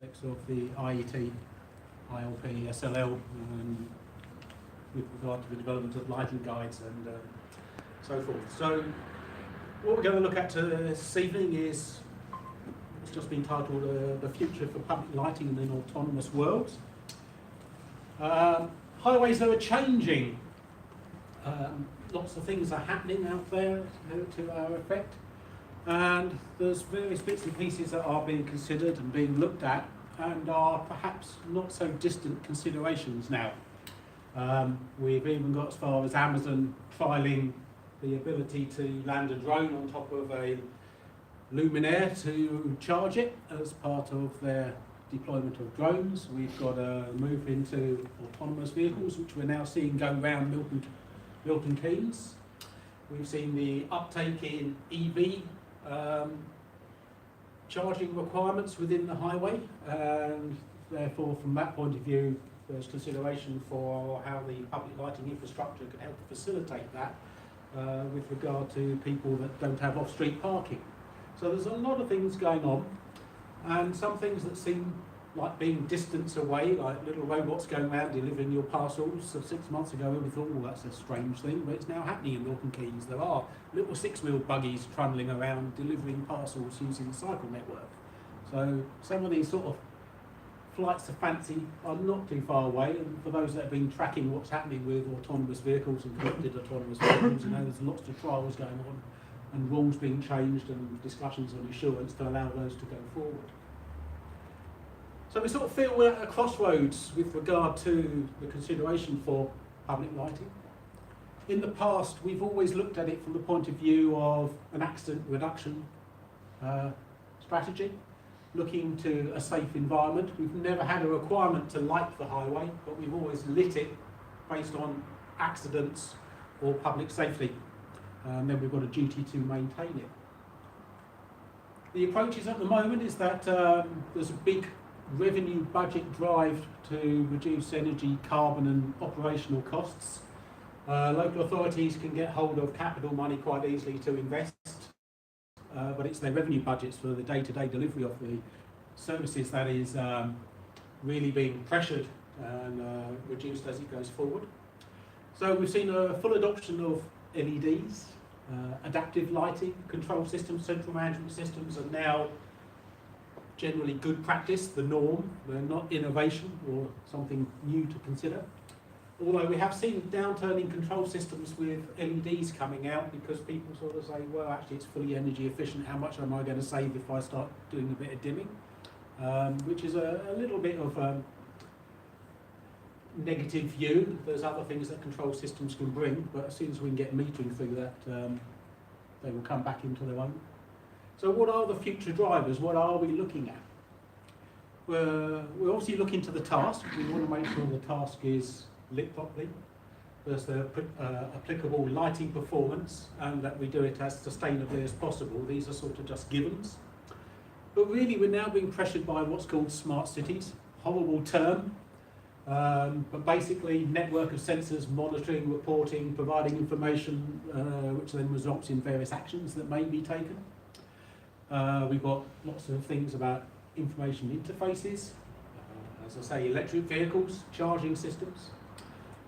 of the IET, ILP, SLL, with regard to the development of lighting guides and so forth. So what we're going to look at this evening is, it's just been titled The Future for Public Lighting in an Autonomous World. Highways are changing. Lots of things are happening out there to our effect. And there's various bits and pieces that are being considered and being looked at and are perhaps not so distant considerations now. We've even got as far as Amazon trialling the ability to land a drone on top of a luminaire to charge it as part of their deployment of drones. We've got a move into autonomous vehicles, which we're now seeing go around Milton Keynes. We've seen the uptake in EV charging requirements within the highway, and therefore from that point of view there's consideration for how the public lighting infrastructure can help facilitate that with regard to people that don't have off-street parking. So there's a lot of things going on, and some things that seem like being distance away, like little robots going around delivering your parcels. So 6 months ago we thought, well, that's a strange thing, but it's now happening in Milton Keynes. There are little six-wheel buggies trundling around delivering parcels using the cycle network. So some of these sort of flights of fancy are not too far away, and for those that have been tracking what's happening with autonomous vehicles and connected autonomous vehicles, you know there's lots of trials going on and rules being changed and discussions on assurance to allow those to go forward. So we sort of feel we're at a crossroads with regard to the consideration for public lighting. In the past, we've always looked at it from the point of view of an accident reduction strategy, looking to a safe environment. We've never had a requirement to light the highway, but we've always lit it based on accidents or public safety. And then we've got a duty to maintain it. The approaches at the moment is that there's a big revenue budget drive to reduce energy, carbon and operational costs. Local authorities can get hold of capital money quite easily to invest, but it's their revenue budgets for the day-to-day delivery of the services that is really being pressured and reduced as it goes forward. So we've seen a full adoption of LEDs, adaptive lighting, control systems, central management systems are now generally good practice, the norm. They're not innovation or something new to consider. Although we have seen a downturn in control systems with LEDs coming out because people sort of say, well, actually it's fully energy efficient, how much am I going to save if I start doing a bit of dimming? Which is a little bit of a negative view. There's other things that control systems can bring, but as soon as we can get metering through that, they will come back into their own. So what are the future drivers? What are we looking at? We're obviously looking to the task. We want to make sure the task is lit properly. There's the applicable lighting performance, and that we do it as sustainably as possible. These are sort of just givens. But really we're now being pressured by what's called smart cities. Horrible term, but basically network of sensors monitoring, reporting, providing information, which then results in various actions that may be taken. We've got lots of things about information interfaces, as I say, electric vehicles, charging systems.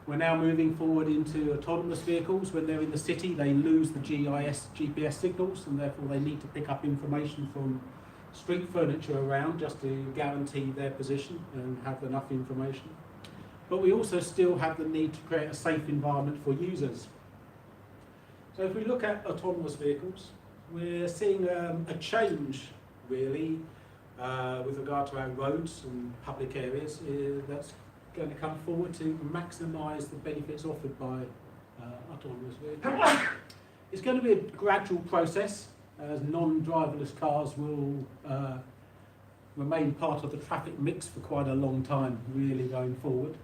We're now moving forward into autonomous vehicles. When they're in the city, they lose the GPS signals, and therefore they need to pick up information from street furniture around just to guarantee their position and have enough information. But we also still have the need to create a safe environment for users. So if we look at autonomous vehicles, we're seeing a change really with regard to our roads and public areas that's going to come forward to maximise the benefits offered by autonomous vehicles. It's going to be a gradual process as non-driverless cars will remain part of the traffic mix for quite a long time really going forward.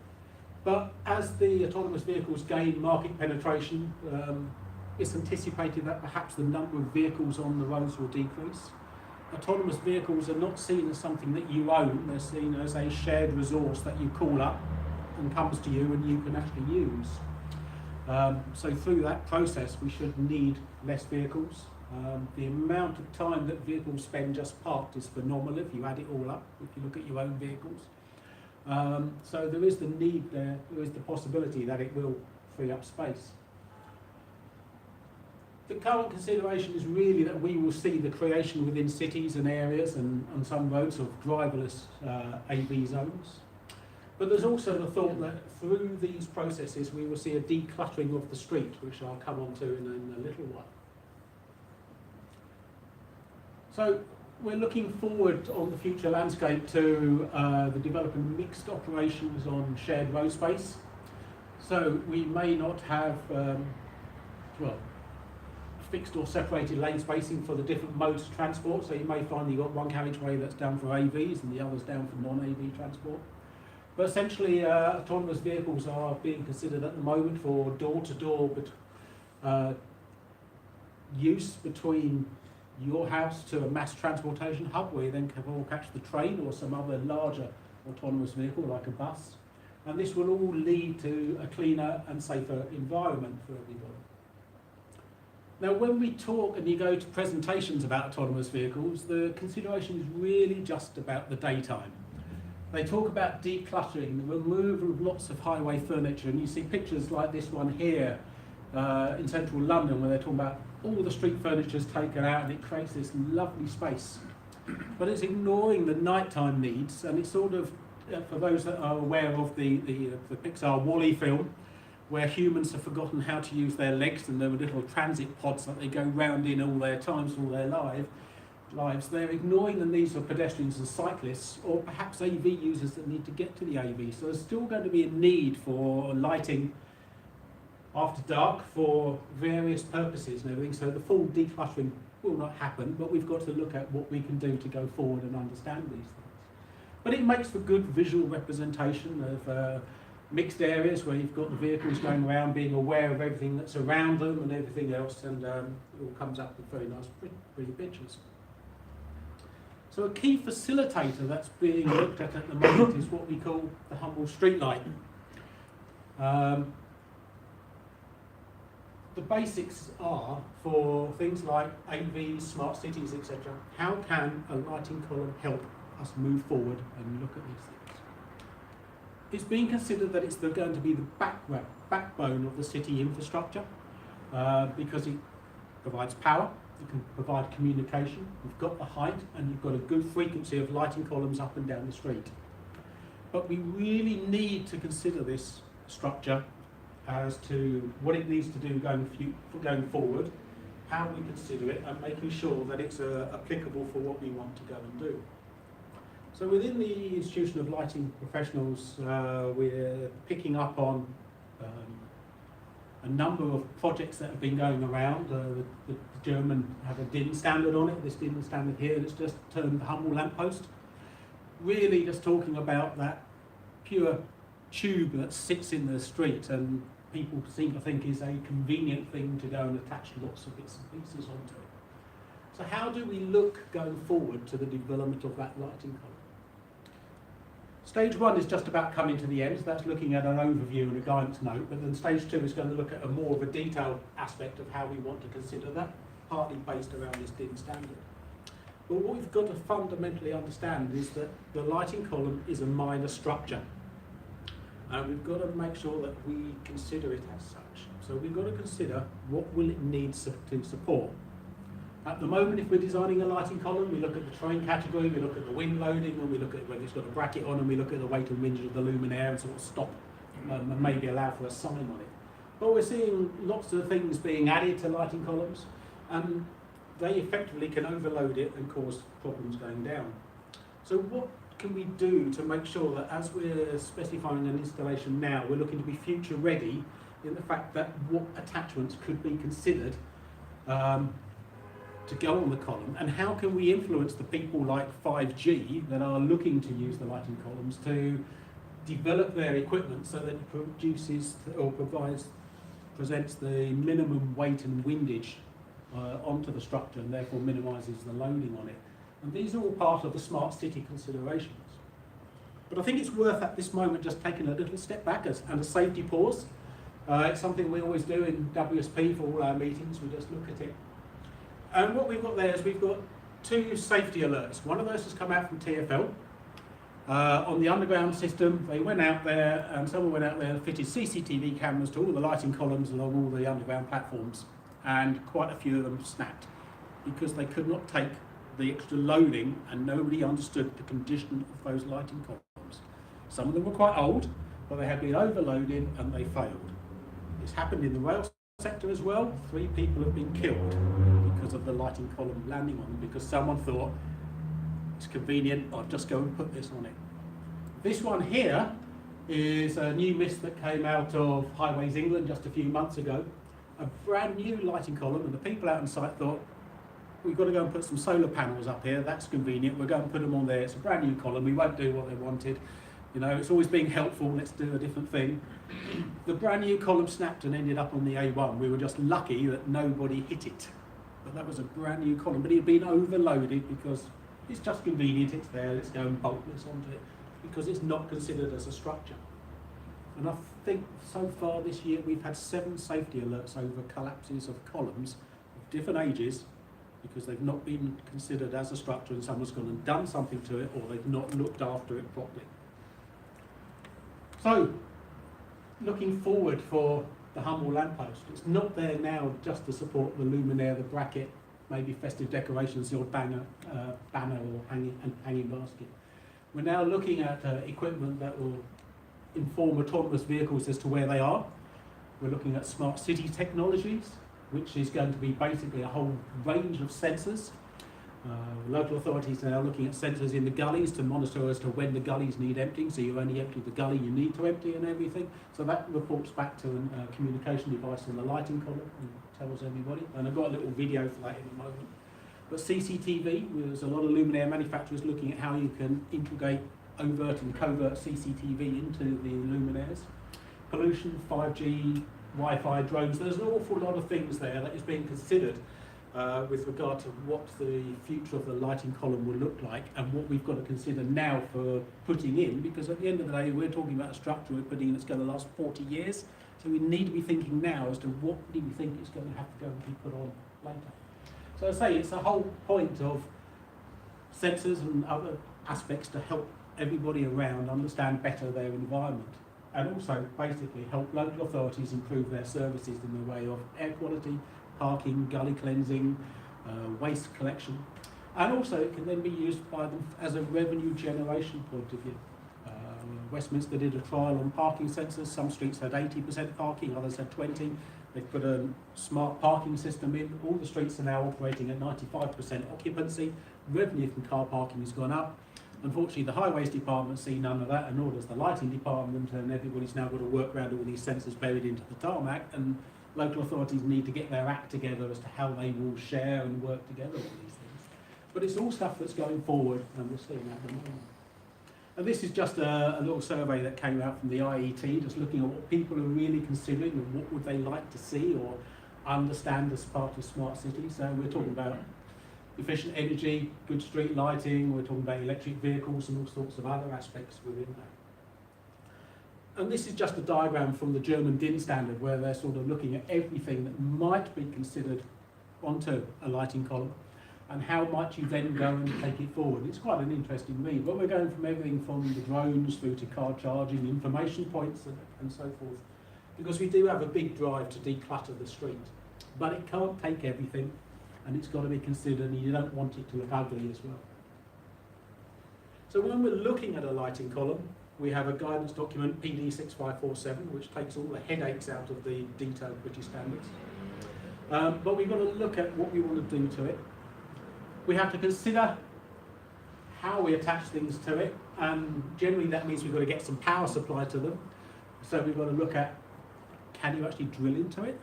But as the autonomous vehicles gain market penetration, it's anticipated that perhaps the number of vehicles on the roads will decrease. Autonomous vehicles are not seen as something that you own, they're seen as a shared resource that you call up and comes to you and you can actually use. So through that process we should need less vehicles, The amount of time that vehicles spend just parked is phenomenal if you add it all up, if you look at your own vehicles. So there is the need there is the possibility that it will free up space. The current consideration is really that we will see the creation within cities and areas and on some roads of driverless AV zones. But there's also the thought that through these processes we will see a decluttering of the street, which I'll come on to in a little while. So we're looking forward on the future landscape to the developing mixed operations on shared road space. So we may not have, fixed or separated lane spacing for the different modes of transport. So you may find you've got one carriageway that's down for AVs and the other's down for non-AV transport. But essentially, autonomous vehicles are being considered at the moment for door-to-door use between your house to a mass transportation hub where you then can all catch the train or some other larger autonomous vehicle like a bus. And this will all lead to a cleaner and safer environment for everybody. Now, when we talk and you go to presentations about autonomous vehicles, the consideration is really just about the daytime. They talk about decluttering, the removal of lots of highway furniture, and you see pictures like this one here in central London where they're talking about all the street furniture is taken out and it creates this lovely space. But it's ignoring the nighttime needs, and it's sort of, for those that are aware of the Pixar WALL-E film, where humans have forgotten how to use their legs and there were little transit pods that they go round in all their times, all their lives, they're ignoring the needs of pedestrians and cyclists, or perhaps AV users that need to get to the AV. So there's still going to be a need for lighting after dark for various purposes and everything. So the full decluttering will not happen, but we've got to look at what we can do to go forward and understand these things. But it makes for good visual representation of mixed areas where you've got the vehicles going around being aware of everything that's around them and everything else, and it all comes up with very nice, pretty pictures. So a key facilitator that's being looked at the moment is what we call the humble streetlight. The basics are for things like AVs, smart cities, etc. How can a lighting column help us move forward and look at these things? It's being considered that it's going to be the backbone of the city infrastructure because it provides power, it can provide communication, you've got the height and you've got a good frequency of lighting columns up and down the street. But we really need to consider this structure as to what it needs to do going forward, how we consider it, and making sure that it's applicable for what we want to go and do. So within the Institution of Lighting Professionals, we're picking up on a number of projects that have been going around. The German have a DIN standard on it, this DIN standard here, that's just termed the humble lamppost. Really just talking about that pure tube that sits in the street and people seem to think is a convenient thing to go and attach lots of bits and pieces onto it. So how do we look going forward to the development of that lighting column? Stage one is just about coming to the end, so that's looking at an overview and a guidance note, but then stage two is going to look at a more of a detailed aspect of how we want to consider that, partly based around this DIN standard. But what we've got to fundamentally understand is that the lighting column is a minor structure. And we've got to make sure that we consider it as such. So we've got to consider what will it need to support. At the moment, if we're designing a lighting column, we look at the terrain category, we look at the wind loading, and we look at whether it's got a bracket on, and we look at the weight and windage of the luminaire and sort of stop and maybe allow for a sign on it. But we're seeing lots of things being added to lighting columns, and they effectively can overload it and cause problems going down. So what can we do to make sure that as we're specifying an installation now, we're looking to be future ready in the fact that what attachments could be considered to go on the column, and how can we influence the people like 5G that are looking to use the lighting columns to develop their equipment so that it produces or presents the minimum weight and windage onto the structure and therefore minimises the loading on it. And these are all part of the smart city considerations. But I think it's worth at this moment just taking a little step back and a safety pause. It's something we always do in WSP for all our meetings. We just look at it And what we've got there is we've got 2 safety alerts. One of those has come out from TfL. On the underground system, they went out there and someone went out there and fitted CCTV cameras to all the lighting columns along all the underground platforms, and quite a few of them snapped because they could not take the extra loading and nobody understood the condition of those lighting columns. Some of them were quite old, but they had been overloaded and they failed. It's happened in the rail sector as well. 3 people have been killed because of the lighting column landing on them because someone thought, it's convenient, I'll just go and put this on it. This one here is a new mist that came out of Highways England just a few months ago. A brand new lighting column, and the people out on site thought, we've got to go and put some solar panels up here, that's convenient, we're going to put them on there, it's a brand new column, we won't do what they wanted. You know, it's always being helpful, let's do a different thing. The brand new column snapped and ended up on the A1. We were just lucky that nobody hit it. But that was a brand new column, but it had been overloaded because it's just convenient, it's there, let's go and bolt this onto it, because it's not considered as a structure. And I think so far this year we've had 7 safety alerts over collapses of columns of different ages because they've not been considered as a structure and someone's gone and done something to it or they've not looked after it properly. So, looking forward for the humble lamppost, it's not there now just to support the luminaire, the bracket, maybe festive decorations, the old banner or hanging basket. We're now looking at equipment that will inform autonomous vehicles as to where they are. We're looking at smart city technologies, which is going to be basically a whole range of sensors. Local authorities are now looking at sensors in the gullies to monitor as to when the gullies need emptying, so you only empty the gully you need to empty and everything. So that reports back to a communication device on the lighting column and tells everybody. And I've got a little video for that in a moment. But CCTV, there's a lot of luminaire manufacturers looking at how you can integrate overt and covert CCTV into the luminaires. Pollution, 5G, Wi-Fi, drones, there's an awful lot of things there that is being considered with regard to what the future of the lighting column will look like and what we've got to consider now for putting in, because at the end of the day we're talking about a structure we're putting in that's going to last 40 years, so we need to be thinking now as to what do we think is going to have to go and be put on later. So I say it's a whole point of sensors and other aspects to help everybody around understand better their environment and also basically help local authorities improve their services in the way of air quality, parking, gully cleansing, waste collection, and also it can then be used by them as a revenue generation point of view. Westminster did a trial on parking sensors. Some streets had 80% parking, others had 20%. They put a smart parking system in. All the streets are now operating at 95% occupancy. Revenue from car parking has gone up. Unfortunately, the highways department see none of that, and nor does the lighting department, and everybody's now got to work around all these sensors buried into the tarmac, and local authorities need to get their act together as to how they will share and work together on these things. But it's all stuff that's going forward, and we're seeing that at the moment. And this is just a little survey that came out from the IET, just looking at what people are really considering and what would they like to see or understand as part of smart cities. So we're talking about efficient energy, good street lighting, we're talking about electric vehicles and all sorts of other aspects within that. And this is just a diagram from the German DIN standard where they're sort of looking at everything that might be considered onto a lighting column and how might you then go and take it forward. It's quite an interesting read, but we're going from everything from the drones through to car charging, information points and so forth, because we do have a big drive to declutter the street, but it can't take everything and it's got to be considered, and you don't want it to look ugly as well. So when we're looking at a lighting column, we have a guidance document, PD 6547, which takes all the headaches out of the detailed British standards. But we've got to look at what we want to do to it. We have to consider how we attach things to it, and generally that means we've got to get some power supply to them. So we've got to look at, can you actually drill into it?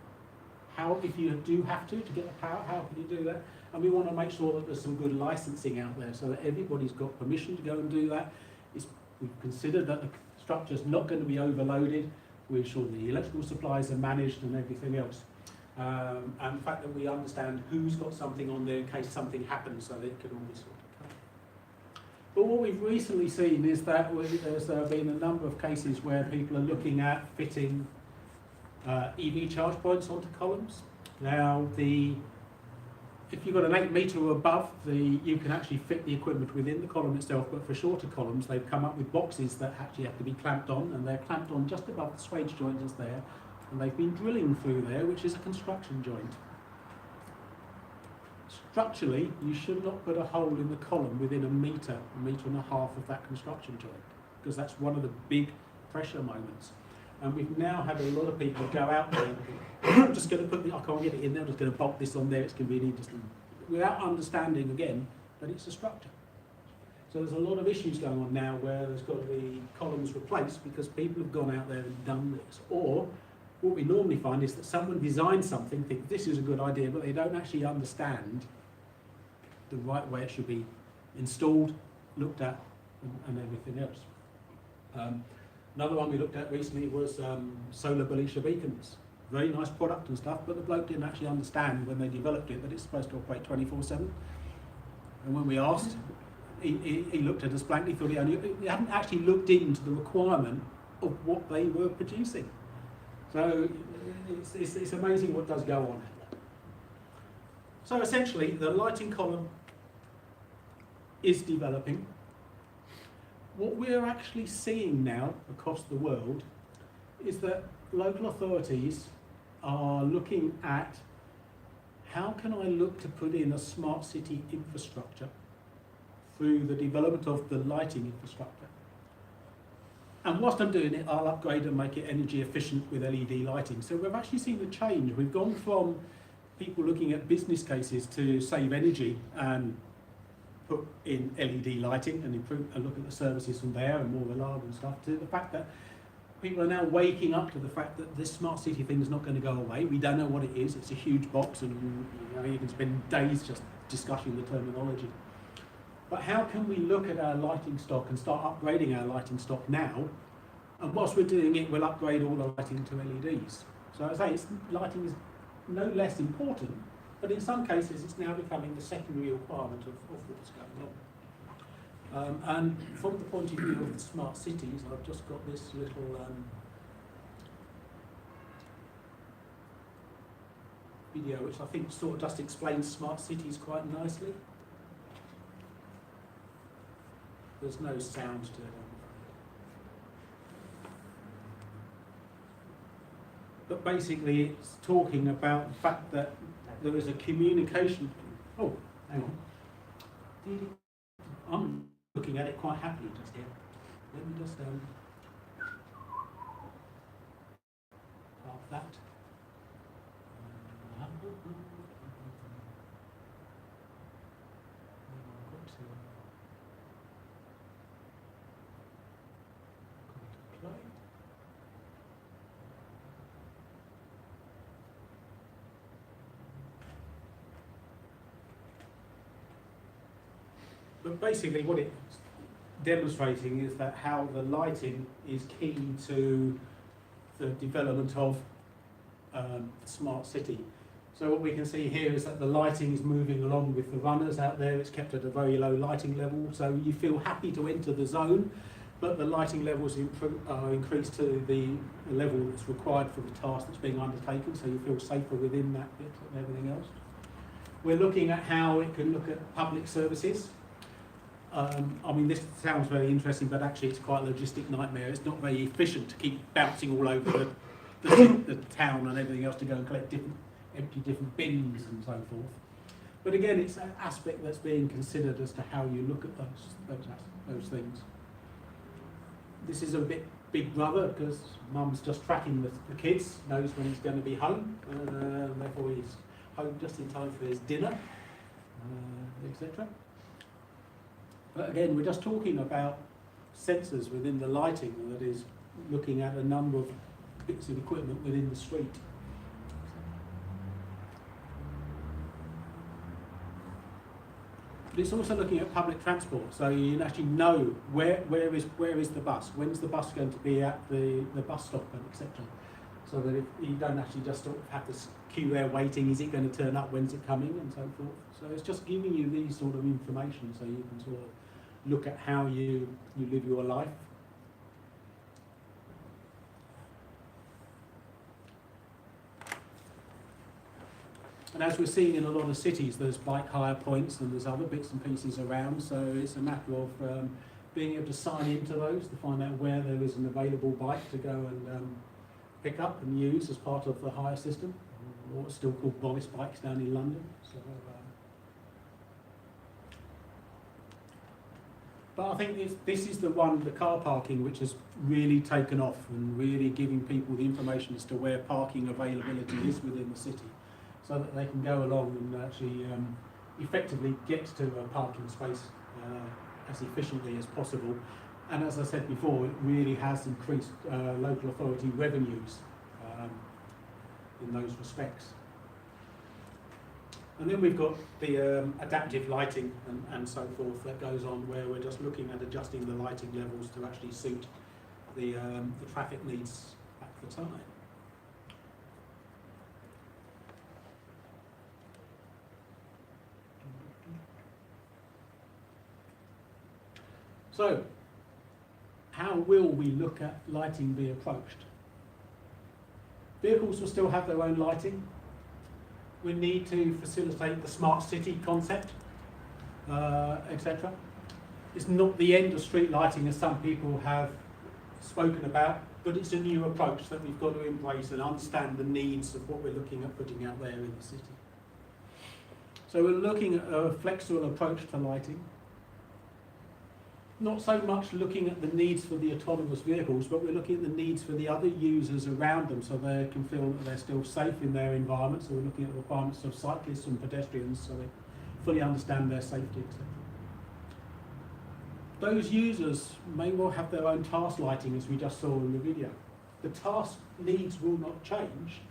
How, if you do have to get the power, how can you do that? And we want to make sure that there's some good licensing out there so that everybody's got permission to go and do that. We've considered that the structure's not going to be overloaded. We're sure the electrical supplies are managed and everything else. And the fact that we understand who's got something on there in case something happens so that it can all be sort of covered. But what we've recently seen is that there's been a number of cases where people are looking at fitting EV charge points onto columns. Now, the if you've got an 8 metre or above, you can actually fit the equipment within the column itself, but for shorter columns they've come up with boxes that actually have to be clamped on, and they're clamped on just above the swage joint that's there, and they've been drilling through there, which is a construction joint. Structurally, you should not put a hole in the column within a metre and a half of that construction joint, because that's one of the big pressure moments. And we've now had a lot of people go out there and think, I'm just going to put I can't get it in there, I'm just going to bolt this on there, it's convenient, just without understanding again that it's a structure. So there's a lot of issues going on now where there's got to be columns replaced because people have gone out there and done this. Or what we normally find is that someone designs something, think this is a good idea, but they don't actually understand the right way it should be installed, looked at, and everything else. Another one we looked at recently was solar Belisha beacons. Very nice product and stuff, but the bloke didn't actually understand when they developed it that it's supposed to operate 24/7. And when we asked, he looked at us blankly, thought he hadn't actually looked into the requirement of what they were producing. So it's amazing what does go on. So essentially, the lighting column is developing. What we're actually seeing now across the world is that local authorities are looking at how can I look to put in a smart city infrastructure through the development of the lighting infrastructure. And whilst I'm doing it, I'll upgrade and make it energy efficient with LED lighting. So we've actually seen a change. We've gone from people looking at business cases to save energy and put in LED lighting and improve and look at the services from there and more reliable and stuff, to the fact that people are now waking up to the fact that this smart city thing is not going to go away. We don't know what it is. It's a huge box, and you can spend days just discussing the terminology. But how can we look at our lighting stock and start upgrading our lighting stock now? And whilst we're doing it, we'll upgrade all the lighting to LEDs. So as I say, lighting is no less important, but in some cases it's now becoming the secondary requirement of what's going on. And from the point of view of the smart cities, I've just got this little video which I think sort of just explains smart cities quite nicely. There's no sound to it, I'm afraid. But basically it's talking about the fact that there is a communication. Oh, hang on. I'm looking at it quite happily just here. Let me just park that. But basically what it's demonstrating is that how the lighting is key to the development of the smart city. So what we can see here is that the lighting is moving along with the runners out there. It's kept at a very low lighting level, so you feel happy to enter the zone, but the lighting levels are increased to the level that's required for the task that's being undertaken, so you feel safer within that bit and everything else. We're looking at how it can look at public services. I mean, this sounds very interesting, but actually it's quite a logistic nightmare. It's not very efficient to keep bouncing all over the town and everything else to go and collect empty different bins and so forth. But again, it's an aspect that's being considered as to how you look at those things. This is a bit big brother because mum's just tracking the kids, knows when he's going to be home, therefore he's home just in time for his dinner, etc. But again, we're just talking about sensors within the lighting that is looking at a number of bits of equipment within the street. But it's also looking at public transport, so you actually know where is the bus, when's the bus going to be at the bus stop, and etc. So that you don't actually just sort of have to queue there waiting, is it going to turn up, when's it coming, and so forth. So it's just giving you these sort of information so you can sort of look at how you live your life. And as we're seeing in a lot of cities, there's bike hire points and there's other bits and pieces around, so it's a matter of being able to sign into those to find out where there is an available bike to go and pick up and use as part of the hire system, or what's still called Boris bikes down in London. So, but I think this is the one, the car parking, which has really taken off and really giving people the information as to where parking availability is within the city, so that they can go along and actually effectively get to a parking space as efficiently as possible. And as I said before, it really has increased local authority revenues in those respects. And then we've got the adaptive lighting and so forth that goes on, where we're just looking at adjusting the lighting levels to actually suit the traffic needs at the time. So, how will we look at lighting be approached? Vehicles will still have their own lighting. We need to facilitate the smart city concept, etc. It's not the end of street lighting as some people have spoken about, but it's a new approach that we've got to embrace and understand the needs of what we're looking at putting out there in the city. So we're looking at a flexible approach to lighting. Not so much looking at the needs for the autonomous vehicles, but we're looking at the needs for the other users around them, so they can feel that they're still safe in their environment. So we're looking at the requirements of cyclists and pedestrians, so they fully understand their safety, etc. Those users may well have their own task lighting, as we just saw in the video. The task needs will not change,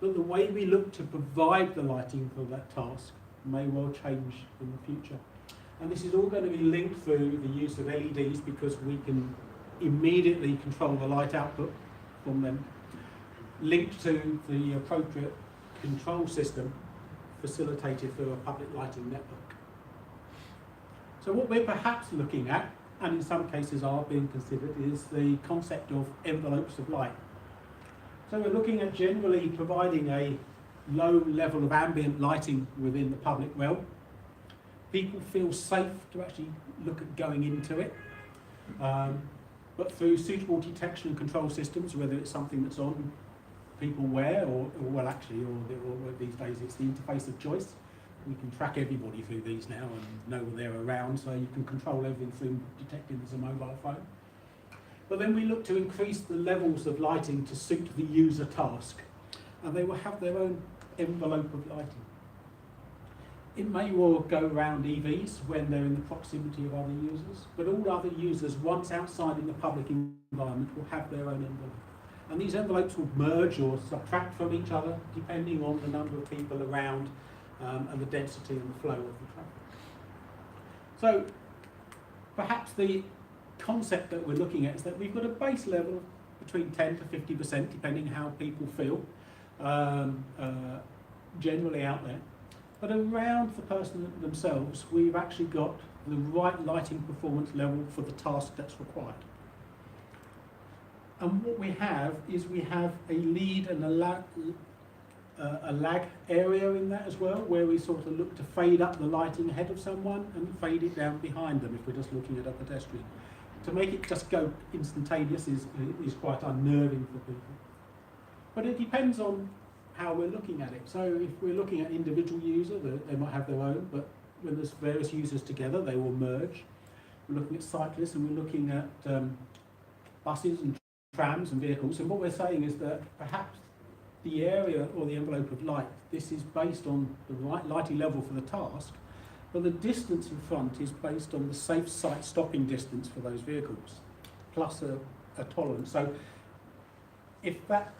but the way we look to provide the lighting for that task may well change in the future. And this is all going to be linked through the use of LEDs, because we can immediately control the light output from them, linked to the appropriate control system facilitated through a public lighting network. So what we're perhaps looking at, and in some cases are being considered, is the concept of envelopes of light. So we're looking at generally providing a low level of ambient lighting within the public realm. People feel safe to actually look at going into it, but through suitable detection and control systems, whether it's something that's on people wear, or these days it's the interface of choice. We can track everybody through these now and know when they're around, so you can control everything through detecting as a mobile phone. But then we look to increase the levels of lighting to suit the user task, and they will have their own envelope of lighting. It may well go around EVs when they're in the proximity of other users, but all other users, once outside in the public environment, will have their own envelope. And these envelopes will merge or subtract from each other depending on the number of people around and the density and the flow of the traffic. So perhaps the concept that we're looking at is that we've got a base level of between 10 to 50%, depending how people feel, generally out there. But around the person themselves, we've actually got the right lighting performance level for the task that's required. And what we have is we have a lead and a lag area in that as well, where we sort of look to fade up the lighting ahead of someone and fade it down behind them if we're just looking at a pedestrian. To make it just go instantaneous is quite unnerving for people. But it depends on how we're looking at it. So if we're looking at individual user, they might have their own, but when there's various users together, they will merge. We're looking at cyclists, and we're looking at buses and trams and vehicles. And what we're saying is that perhaps the area or the envelope of light, this is based on the right lighting level for the task, but the distance in front is based on the safe site stopping distance for those vehicles, plus a tolerance. So if that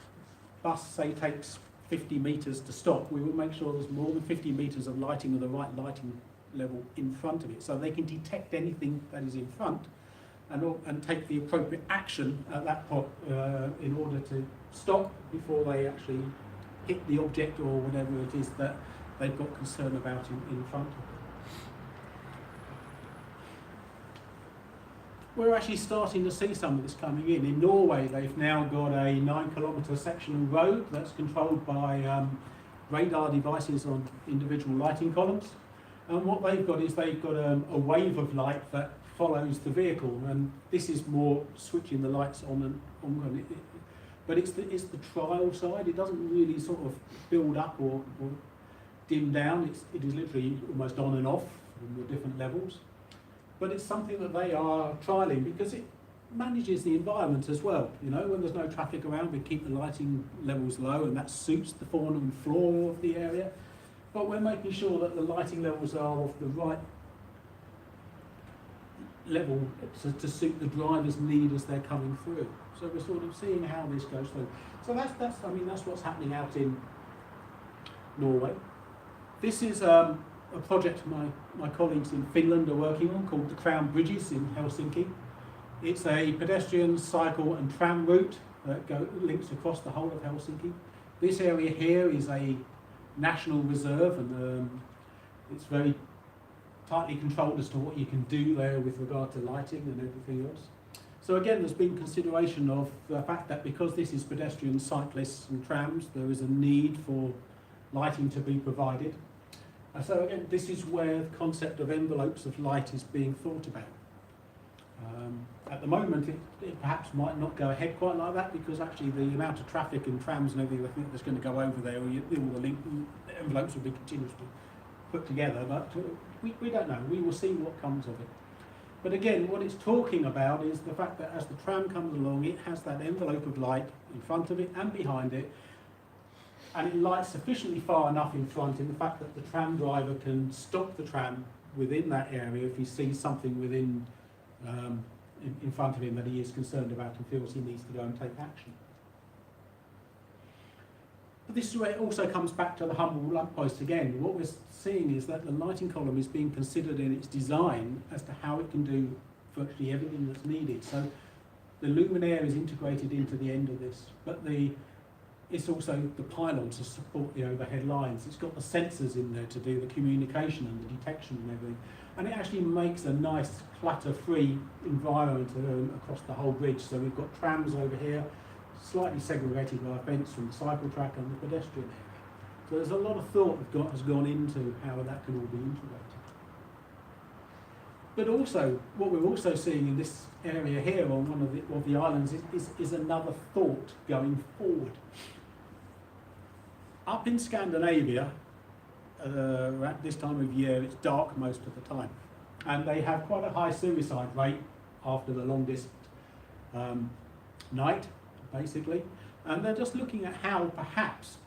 bus, say, takes 50 metres to stop, we will make sure there's more than 50 metres of lighting with the right lighting level in front of it, so they can detect anything that is in front and take the appropriate action at that point in order to stop before they actually hit the object or whatever it is that they've got concern about in front of them. We're actually starting to see some of this coming in. In Norway, they've now got a 9-kilometre section of road that's controlled by radar devices on individual lighting columns. And what they've got is they've got a wave of light that follows the vehicle, and this is more switching the lights on and on. But it's the trial side. It doesn't really sort of build up or dim down. It is literally almost on and off from the different levels. But it's something that they are trialling because it manages the environment as well. You know, when there's no traffic around, we keep the lighting levels low, and that suits the fauna and flora of the area. But we're making sure that the lighting levels are of the right level to suit the driver's need as they're coming through. So we're sort of seeing how this goes through. So that's what's happening out in Norway. This is a project my colleagues in Finland are working on called the Crown Bridges in Helsinki. It's a pedestrian, cycle and tram route that links across the whole of Helsinki. This area here is a national reserve, and it's very tightly controlled as to what you can do there with regard to lighting and everything else. So again, there's been consideration of the fact that because this is pedestrians, cyclists and trams, there is a need for lighting to be provided. So again, this is where the concept of envelopes of light is being thought about. At the moment, it perhaps might not go ahead quite like that, because actually the amount of traffic and trams and everything that's going to go over there, all the envelopes will be continuously put together, but we don't know. We will see what comes of it. But again, what it's talking about is the fact that as the tram comes along, it has that envelope of light in front of it and behind it, and it lights sufficiently far enough in front in the fact that the tram driver can stop the tram within that area if he sees something within in front of him that he is concerned about and feels he needs to go and take action. But this is where it also comes back to the humble lamppost again. What we're seeing is that the lighting column is being considered in its design as to how it can do virtually everything that's needed. So the luminaire is integrated into the end of this, but it's also the pylon to support the overhead lines. It's got the sensors in there to do the communication and the detection and everything. And it actually makes a nice clutter-free environment across the whole bridge. So we've got trams over here, slightly segregated by a fence from the cycle track and the pedestrian area. So there's a lot of thought that has gone into how that can all be integrated. But also, what we're also seeing in this area here on one of the islands is another thought going forward. Up in Scandinavia, at this time of year, it's dark most of the time, and they have quite a high suicide rate after the longest night, basically. And they're just looking at how perhaps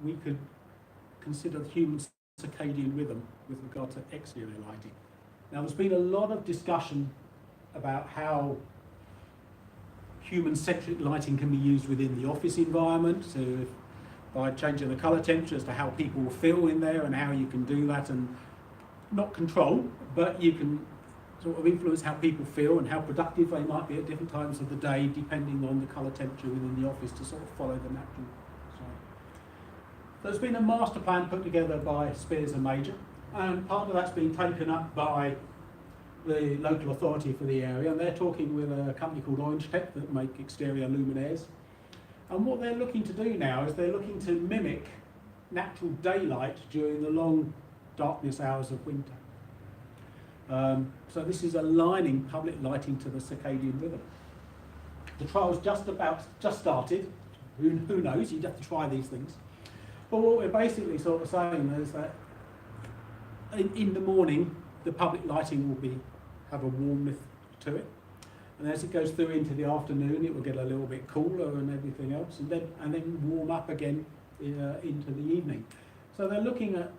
we could consider the human circadian rhythm with regard to exterior lighting. Now, there's been a lot of discussion about how human-centric lighting can be used within the office environment, so by changing the colour temperature as to how people will feel in there and how you can do that, and not control, but you can sort of influence how people feel and how productive they might be at different times of the day, depending on the colour temperature within the office, to sort of follow the natural side. There's been a master plan put together by Spears and Major, and part of that's been taken up by the local authority for the area, and they're talking with a company called Orange Tech that make exterior luminaires. And what they're looking to do now is they're looking to mimic natural daylight during the long darkness hours of winter. So this is aligning public lighting to the circadian rhythm. The trial's just started. Who knows? You'd have to try these things. But what we're basically sort of saying is that in the morning, the public lighting will have a warmth to it. And as it goes through into the afternoon, it will get a little bit cooler and everything else, and then warm up again into the evening. So they're looking at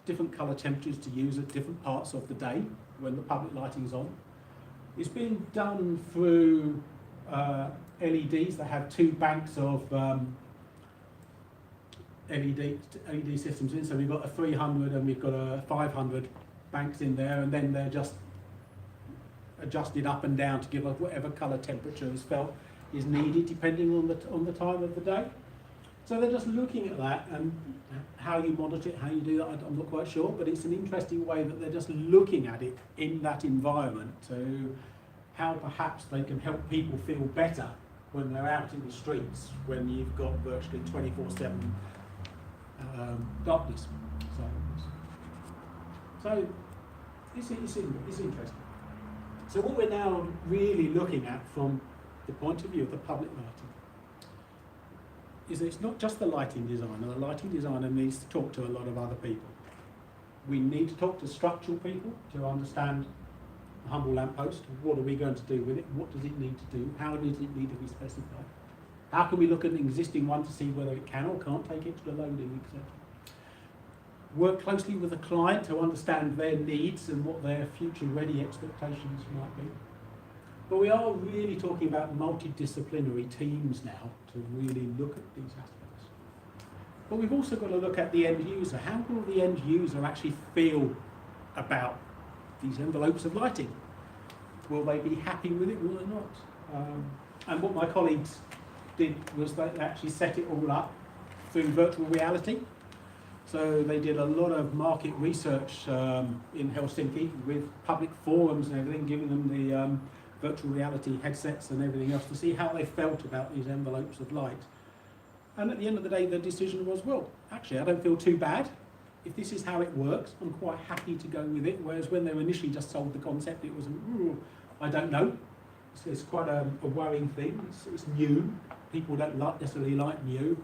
different colour temperatures to use at different parts of the day when the public lighting's on. It's being done through LEDs that have two banks of LED systems in. So we've got a 300 and we've got a 500 banks in there, and then they're just adjusted up and down to give us whatever colour temperature is felt is needed depending on the time of the day. So they're just looking at that, and how you monitor it, how you do that, I'm not quite sure, but it's an interesting way that they're just looking at it in that environment, to how perhaps they can help people feel better when they're out in the streets, when you've got virtually 24/7 darkness. So it's interesting. So what we're now really looking at from the point of view of the public lighting is that it's not just the lighting designer. The lighting designer needs to talk to a lot of other people. We need to talk to structural people to understand a humble lamppost. What are we going to do with it? What does it need to do? How does it need to be specified? How can we look at an existing one to see whether it can or can't take extra loading, etc. Work closely with the client to understand their needs and what their future ready expectations might be. But we are really talking about multidisciplinary teams now to really look at these aspects. But we've also got to look at the end user. How will the end user actually feel about these envelopes of lighting? Will they be happy with it? Will they not? And what my colleagues did was they actually set it all up through virtual reality. So they did a lot of market research in Helsinki with public forums and everything, giving them the virtual reality headsets and everything else to see how they felt about these envelopes of light. And at the end of the day, the decision was, well, actually, I don't feel too bad. If this is how it works, I'm quite happy to go with it. Whereas when they were initially just sold the concept, it was, I don't know. It's quite a worrying thing. It's new. People don't necessarily like new.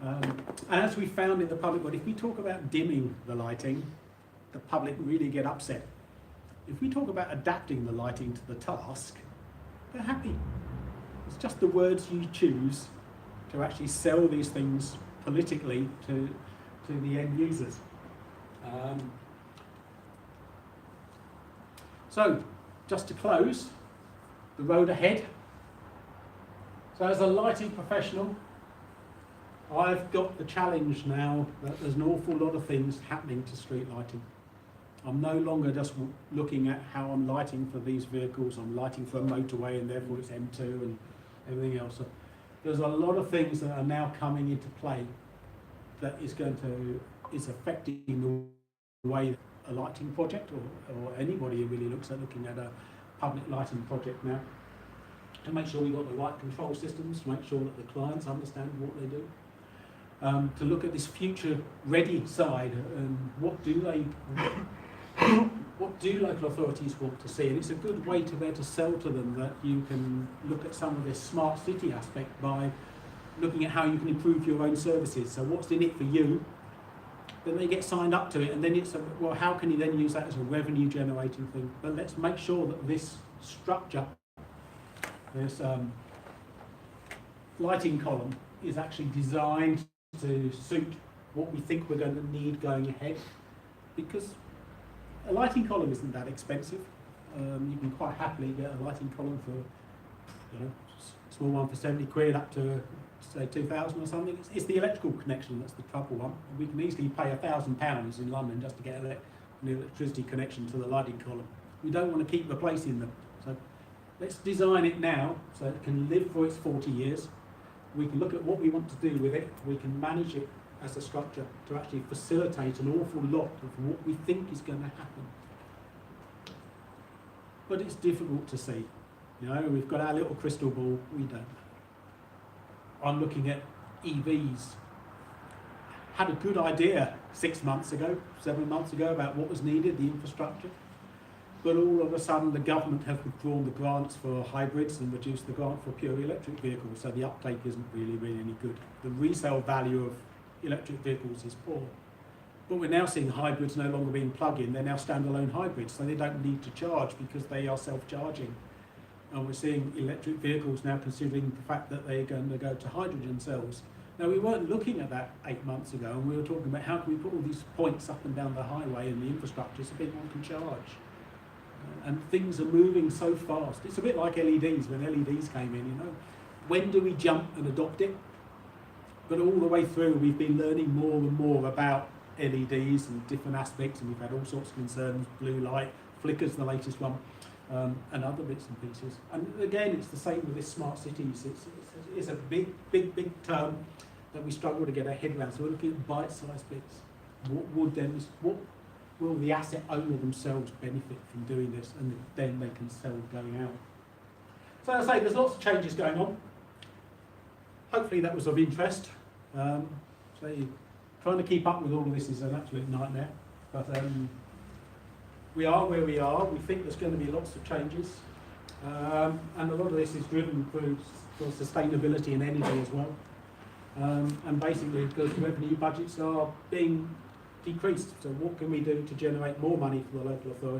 And as we found in the public world, if we talk about dimming the lighting, the public really get upset. If we talk about adapting the lighting to the task, they're happy. It's just the words you choose to actually sell these things politically to the end users. So, just to close, the road ahead. So as a lighting professional, I've got the challenge now that there's an awful lot of things happening to street lighting. I'm no longer just looking at how I'm lighting for these vehicles. I'm lighting for a motorway and therefore it's M2 and everything else. So there's a lot of things that are now coming into play that is affecting the way a lighting project or anybody who really looks at looking at a public lighting project now, to make sure we've got the right control systems, to make sure that the clients understand what they do. To look at this future ready side and what do local authorities want to see, and it's a good way to be able to sell to them that you can look at some of this smart city aspect by looking at how you can improve your own services. So what's in it for you? Then they get signed up to it, and then it's well, how can you then use that as a revenue generating thing? But let's make sure that this structure, this lighting column, is actually designed to suit what we think we're going to need going ahead, because a lighting column isn't that expensive. You can quite happily get a lighting column for, a small one for 70 quid up to say 2,000 or something. It's the electrical connection that's the trouble one. We can easily pay £1,000 in London just to get an electricity connection to the lighting column. We don't want to keep replacing them. So let's design it now so it can live for its 40 years. We can look at what we want to do with it. We can manage it as a structure to actually facilitate an awful lot of what we think is going to happen. But it's difficult to see. We've got our little crystal ball, we don't. I'm looking at EVs. Had a good idea 6 months ago, 7 months ago about what was needed, the infrastructure. But all of a sudden the government have withdrawn the grants for hybrids and reduced the grant for pure electric vehicles, so the uptake isn't really any good. The resale value of electric vehicles is poor. But we're now seeing hybrids no longer being plug-in, they're now standalone hybrids, so they don't need to charge because they are self-charging. And we're seeing electric vehicles now considering the fact that they're going to go to hydrogen cells. Now, we weren't looking at that 8 months ago, and we were talking about how can we put all these points up and down the highway and the infrastructure so people can charge. And things are moving so fast. It's a bit like LEDs, when LEDs came in, When do we jump and adopt it? But all the way through, we've been learning more and more about LEDs and different aspects, and we've had all sorts of concerns, blue light, flicker's the latest one. And other bits and pieces. And again, it's the same with this smart cities. It's a big term that we struggle to get our head around. So we're looking at bite-sized bits. What will the asset owner themselves benefit from doing this, and then they can sell going out. So as I say, there's lots of changes going on. Hopefully that was of interest. trying to keep up with all of this is an absolute nightmare. But we are where we are. We think there's going to be lots of changes. And a lot of this is driven through sustainability and energy as well. And basically because revenue budgets are being decreased. So what can we do to generate more money for the local authority?